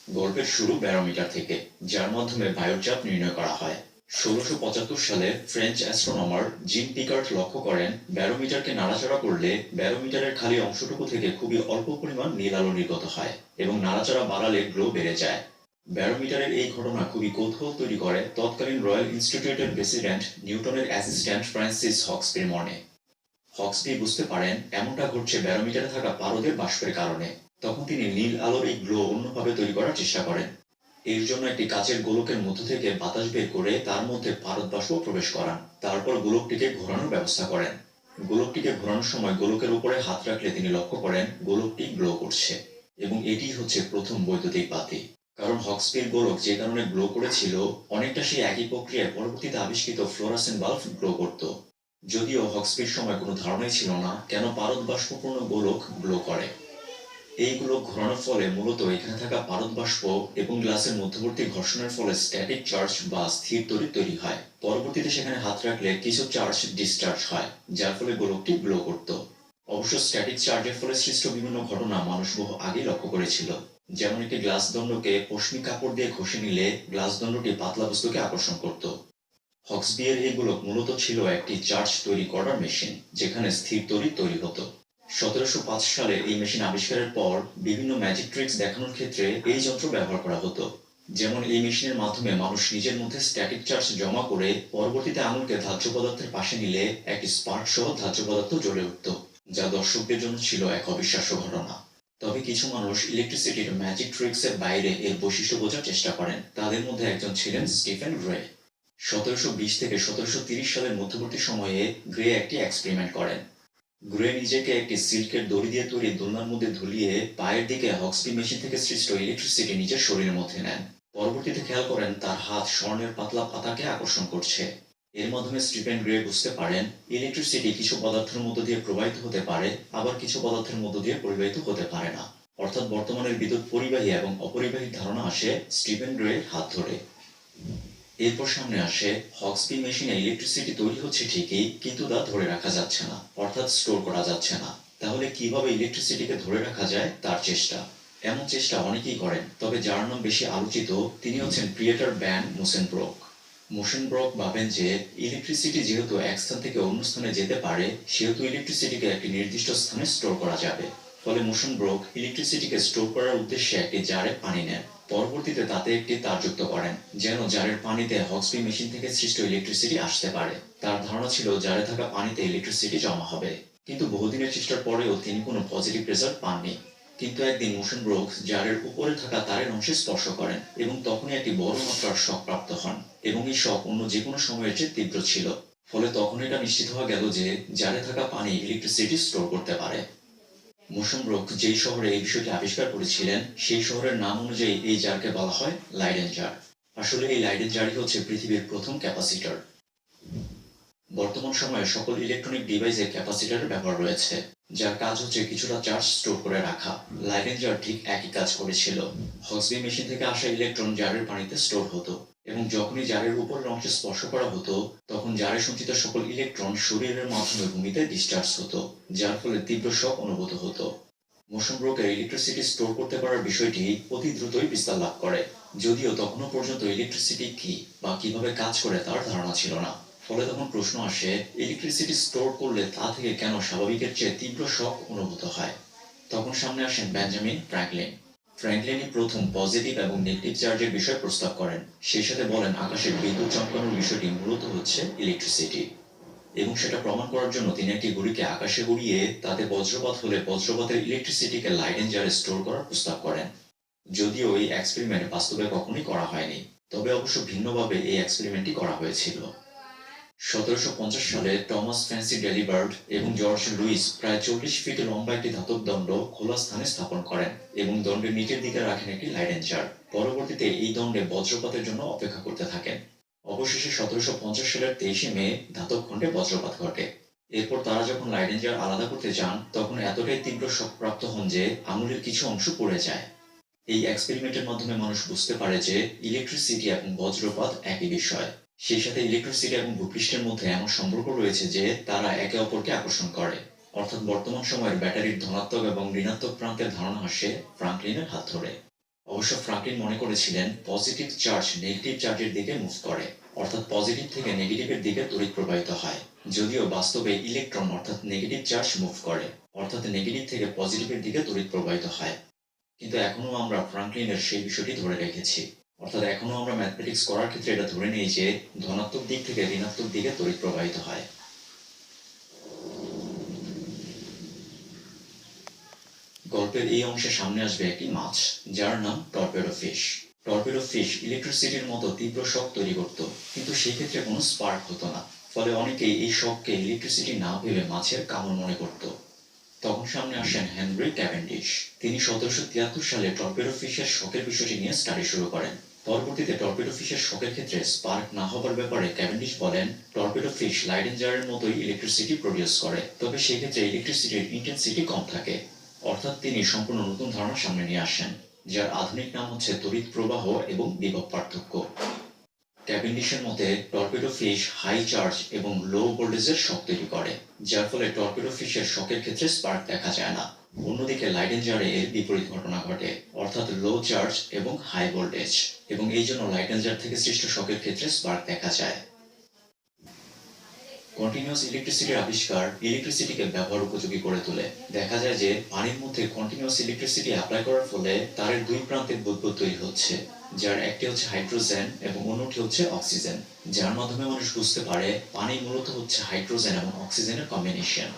গল্পের শুরু ব্যারোমিটার থেকে, যার মাধ্যমে বায়ুর চাপ নির্ণয় করা হয়। ১৬৭৫ সালে ফ্রেঞ্চ অ্যাস্ট্রোনমার জিন পিকার্ট লক্ষ্য করেন ব্যারোমিটারকে নাড়াচাড়া করলে ব্যারোমিটারের খালি অংশটুকু থেকে খুবই অল্প পরিমাণ নীল আলো নির্গত হয় এবং নাড়াচাড়া বাড়ালে গ্লো বেড়ে যায়। ব্যারোমিটারের এই ঘটনা খুবই কৌতূহল তৈরি করে তৎকালীন রয়্যাল ইনস্টিটিউটের প্রেসিডেন্ট নিউটনের অ্যাসিস্ট্যান্ট ফ্রান্সিস হক্সবির মনে। হক্সবি বুঝতে পারেন এমনটা ঘটছে ব্যারোমিটারে থাকা পারদের বাষ্পের কারণে। তখন তিনি নীল আলোর এই গ্লো অন্যভাবে তৈরি করার চেষ্টা করেন। এর জন্য একটি কাচের গোলকের মধ্য থেকে বাতাস বের করে তার মধ্যে পারদ বাষ্প প্রবেশ করান। তারপর গোলকটিকে ঘোরানোর ব্যবস্থা করেন। গোলকটিকে ঘোরানোর সময় গোলকের উপরে হাত রাখলে তিনি লক্ষ্য করেন গোলকটি গ্লো করছে, এবং এটি হচ্ছে প্রথম বৈদ্যুতিক বাতি। কারণ হক্সবির গোলক যে কারণে গ্লো করেছিল, অনেকটা সেই একই প্রক্রিয়ায় পরবর্তীতে আবিষ্কৃত ফ্লোরাসেন্ট বাল্ব গ্লো করত। যদিও হক্সবির সময় কোনো ধারণাই ছিল না কেন পারদ বাষ্পপূর্ণ গোলক গ্লো করে। এই গোলক ঘোরানোর ফলে মূলত এখানে থাকা পারদ বাষ্প এবং গ্লাসের মধ্যবর্তী ঘর্ষণের ফলে স্ট্যাটিক চার্জ বা স্থির তড়িৎ তৈরি হয়। পরবর্তীতে সেখানে হাত রাখলে কিছু চার্জ ডিসচার্জ হয়, যার ফলে গোলকটি গ্লো করত। অবশ্য স্ট্যাটিক চার্জের ফলে সৃষ্ট বিভিন্ন ঘটনা মানুষ বহু আগেই লক্ষ্য করেছিল। যেমন একটি গ্লাস দণ্ডকে পশমি কাপড় দিয়ে ঘষে নিলে গ্লাস দণ্ডটি পাতলা বস্তুকে আকর্ষণ করত। হক্সবিয়ের এই গোলক মূলত ছিল একটি চার্জ তৈরি করার মেশিন, যেখানে স্থির তড়িৎ তৈরি হতো। ১৭০৫ সালে এই মেশিন আবিষ্কারের পর বিভিন্ন ম্যাজিক ট্রিক্স দেখানোর ক্ষেত্রে এই যন্ত্র ব্যবহার করা হতো। যেমন এই মেশিনের মাধ্যমে মানুষ নিজের মধ্যে স্ট্যাটিক চার্জ জমা করে পরবর্তীতে আঙুলকে ধার্য পদার্থের পাশে নিলে একটি স্পার্ক সহ ধার্য পদার্থ জ্বলে উঠত, যা দর্শকদের জন্য ছিল এক অবিশ্বাস্য ঘটনা। তবে কিছু মানুষ ইলেকট্রিসিটির ম্যাজিক ট্রিক্সের বাইরে এর বৈশিষ্ট্য বোঝার চেষ্টা করেন। তাদের মধ্যে একজন ছিলেন স্টিফেন গ্রে। ১৭২০ থেকে ১৭৩০ সালের মধ্যবর্তী সময়ে গ্রে একটি এক্সপেরিমেন্ট করেন। গ্রে নিজেকে একটি সিল্কের দড়ি দিয়ে তৈরি দোলনার মধ্যে ঝুলিয়ে পায়ের দিকে হক্সবি মেশিন থেকে সৃষ্ট ইলেকট্রিসিটি নিজের শরীরের মধ্যে নেন। পরবর্তীতে খেয়াল করেন তার হাত স্বর্ণের পাতলা পাতাকে আকর্ষণ করছে। এর মাধ্যমে স্টিফেন গ্রে বুঝতে পারেন ইলেকট্রিসিটি কিছু পদার্থের মধ্য দিয়ে প্রবাহিত হতে পারে, আবার কিছু পদার্থের মধ্য দিয়ে পরিবাহিত হতে পারে না। অর্থাৎ বর্তমানের বিদ্যুৎ পরিবাহী এবং অপরিবাহী ধারণা আসে স্টিফেন গ্রের হাত ধরে। এরপর সামনে আসে হক্সবি মেশিনে ইলেকট্রিসিটি তৈরি হচ্ছে ঠিকই, কিন্তু তা ধরে রাখা যাচ্ছে না, অর্থাৎ স্টোর করা যাচ্ছে না। তাহলে কিভাবে ইলেকট্রিসিটিকে ধরে রাখা যায় তার চেষ্টা। এমন চেষ্টা অনেকেই করেন, তবে যার নাম বেশি আলোচিত তিনি হচ্ছেন ক্রিয়েটর ব্যান মোসেনব্রোক। মোসেনব্রোক ভাবেন যে ইলেকট্রিসিটি যেহেতু এক স্থান থেকে অন্য স্থানে যেতে পারে, সেহেতু ইলেকট্রিসিটিকে একটি নির্দিষ্ট স্থানে স্টোর করা যাবে। ফলে মোসেনব্রোক ইলেকট্রিসিটিকে স্টোর করার উদ্দেশ্যে একটি জারে পানি নেন। পরবর্তীতে তাতে একটি তার যুক্ত করেন, যেন জারের পানিতে হক্সবি মেশিন থেকে সৃষ্ট ইলেকট্রিসিটি আসতে পারে। তার ধারণা ছিল জারে থাকা পানিতে ইলেকট্রিসিটি জমা হবে, কিন্তু বহুদিনের চেষ্টার পরেও তিনি কোনো পজিটিভ রেজাল্ট পাননি। কিন্তু একদিন মোসেনব্রোক জারের উপরে থাকা তারের অংশে স্পর্শ করেন এবং তখনই একটি বড় মাত্রার শক প্রাপ্ত হন, এবং এই শক অন্য যে কোনো সময়ের চেয়ে তীব্র ছিল। ফলে তখন এটা নিশ্চিত হওয়া গেল যে জারে থাকা পানি ইলেকট্রিসিটি স্টোর করতে পারে। মোসেনব্রোক যেই শহরে এই বিষয়টি আবিষ্কার করেছিলেন, সেই শহরের নাম অনুযায়ী এই জারকে বলা হয় লাইডেন জার। আসলে এই লাইডেন জারই হচ্ছে পৃথিবীর প্রথম ক্যাপাসিটর। বর্তমান সময়ে সকল ইলেকট্রনিক ডিভাইসে ক্যাপাসিটরের ব্যবহার রয়েছে, যার কাজ হচ্ছে কিছুটা চার্জ স্টোর করে রাখা। লাইডেন জার ঠিক একই কাজ করেছিল। হক্সবি মেশিন থেকে আসা ইলেকট্রন জারের পানিতে স্টোর হতো, এবং যখনই জারের উপরের অংশে স্পর্শ করা হতো, তখন জারে সঞ্চিত সকল ইলেকট্রন শরীরের মাধ্যমে ভূমিতে ডিসচার্জ হতো, যার ফলে তীব্র শক অনুভূত হতো। মোসেনব্রোকের ইলেকট্রিসিটি স্টোর করতে পারার বিষয়টি অতি দ্রুতই বিস্তার লাভ করে, যদিও তখনও পর্যন্ত ইলেকট্রিসিটি কি বা কিভাবে কাজ করে তার ধারণা ছিল না। ফলে তখন প্রশ্ন আসে, ইলেকট্রিসিটি স্টোর করলে তা থেকে কেন স্বাভাবিকের চেয়ে তীব্র শক অনুভূত হয়। তখন সামনে আসেন বেঞ্জামিন ফ্র্যাঙ্কলিন। ফ্র্যাঙ্কলিনই প্রথম পজিটিভ এবং নেগেটিভ চার্জের বিষয় প্রস্তাব করেন। সেই সাথে বলেন আকাশের বিদ্যুৎ চমকানোর বিষয়টি মূলত হচ্ছে ইলেকট্রিসিটি, এবং সেটা প্রমাণ করার জন্য তিনি একটি ঘুড়িকে আকাশে উড়িয়ে তাতে বজ্রপাত হলে বজ্রপাতের ইলেকট্রিসিটিকে লাইডেন জারে স্টোর করার প্রস্তাব করেন। যদিও এই এক্সপেরিমেন্ট বাস্তবে কখনোই করা হয়নি, তবে অবশ্য ভিন্নভাবে এই এক্সপেরিমেন্টটি করা হয়েছিল। ১৭৫০ সালে টমাস ফ্যান্সি ডেলিবার্ড এবং জর্জ লুইস প্রায় ৪০ ফিট লম্বা একটি ধাতব দণ্ড খোলা স্থানে স্থাপন করেন এবং দণ্ডের নিচের দিকে রাখেন একটি লাইডেন জার। পরবর্তীতে এই দণ্ডে বজ্রপাতের জন্য অপেক্ষা করতে থাকেন। অবশেষে ১৭৫০ সালের ২৩শে মে ধাতব খণ্ডে বজ্রপাত ঘটে। এরপর তারা যখন লাইডেন জার আলাদা করতে চান, তখন এতটাই তীব্র শকপ্রাপ্ত হন যে আঙুলের কিছু অংশ পড়ে যায়। এই এক্সপেরিমেন্টের মাধ্যমে মানুষ বুঝতে পারে যে ইলেকট্রিসিটি এবং বজ্রপাত একই বিষয়। সেই সাথে ইলেকট্রিসিটি এবং ভূপৃষ্ঠের মধ্যে এমন সম্পর্ক রয়েছে যে তারা একে অপরকে আকর্ষণ করে। অর্থাৎ বর্তমান সময়ের ব্যাটারির ধনাত্মক এবং ঋণাত্মক প্রান্তের ধারণা আসে ফ্রাঙ্কলিনের হাত ধরে। অবশ্য ফ্রাঙ্কলিন মনে করেছিলেন পজিটিভ চার্জ নেগেটিভ চার্জের দিকে মুভ করে, অর্থাৎ পজিটিভ থেকে নেগেটিভের দিকে তড়িৎ প্রবাহিত হয়। যদিও বাস্তবে ইলেকট্রন অর্থাৎ নেগেটিভ চার্জ মুভ করে, অর্থাৎ নেগেটিভ থেকে পজিটিভের দিকে তড়িৎ প্রবাহিত হয়। কিন্তু এখনো আমরা ফ্রাঙ্কলিনের সেই বিষয়টি ধরে রেখেছি, অর্থাৎ এখনো আমরা ম্যাথমেটিক্স করার ক্ষেত্রে এটা ধরে নিই যে ধনাত্মক দিক থেকে ঋণাত্মক দিকে তড়িৎ প্রবাহিত হয়। গল্পের এই অংশে সামনে আসবে একটি মাছ, যার নাম টর্পেডো ফিশ। টর্পেডো ফিশ ইলেকট্রিসিটির মতো তীব্র শক তৈরি করত, কিন্তু সেই ক্ষেত্রে কোনো স্পার্ক হতো না। ফলে অনেকেই এই শককে ইলেকট্রিসিটি না ভেবে মাছের কামড় মনে করত। তখন সামনে আসেন হেনরি ক্যাভেন্ডিশ। তিনি 1773 সালে টর্পেডো ফিশের শকের বিষয়টি নিয়ে স্টাডি শুরু করেন। পরবর্তীতে টর্পেডো ফিশের শকের ক্ষেত্রে স্পার্ক না হবার ব্যাপারে ক্যাভেন্ডিশ বলেন, টর্পেডো ফিশ লাইডেন জারের মতোই ইলেকট্রিসিটি প্রডিউস করে, তবে সেই ক্ষেত্রে ইলেকট্রিসিটির ইন্টেন্সিটি কম থাকে। অর্থাৎ তিনি সম্পূর্ণ নতুন ধারণা সামনে নিয়ে আসেন, যার আধুনিক নাম হচ্ছে তড়িৎ প্রবাহ এবং বিভব পার্থক্য। ক্যাভেন্ডিশের মতে টর্পেডো ফিশ হাই চার্জ এবং লো ভোল্টেজের শক তৈরি করে, যার ফলে টর্পেডো ফিশের শকের ক্ষেত্রে স্পার্ক দেখা যায় না। অন্যদিকে লাইডেন জারে এর বিপরীত ঘটনা ঘটে, অর্থাৎ লো চার্জ এবং হাই ভোল্টেজ, এবং এই জন্য লাইডেন জার থেকে সৃষ্ট শকের ক্ষেত্রে স্পার্ক দেখা যায়। কন্টিনিউয়াস ইলেকট্রিসিটির আবিষ্কার ইলেকট্রিসিটিকে ব্যবহার উপযোগী করে তোলে। দেখা যায় যে পানির মধ্যে কন্টিনিউয়াস ইলেকট্রিসিটি অ্যাপ্লাই করার ফলে তারের দুই প্রান্তে বুদবুদ তৈরি হচ্ছে, যার একটি হচ্ছে হাইড্রোজেন এবং অন্যটি হচ্ছে অক্সিজেন, যার মাধ্যমে মানুষ বুঝতে পারে পানি মূলত হচ্ছে হাইড্রোজেন এবং অক্সিজেনের কম্বিনেশন।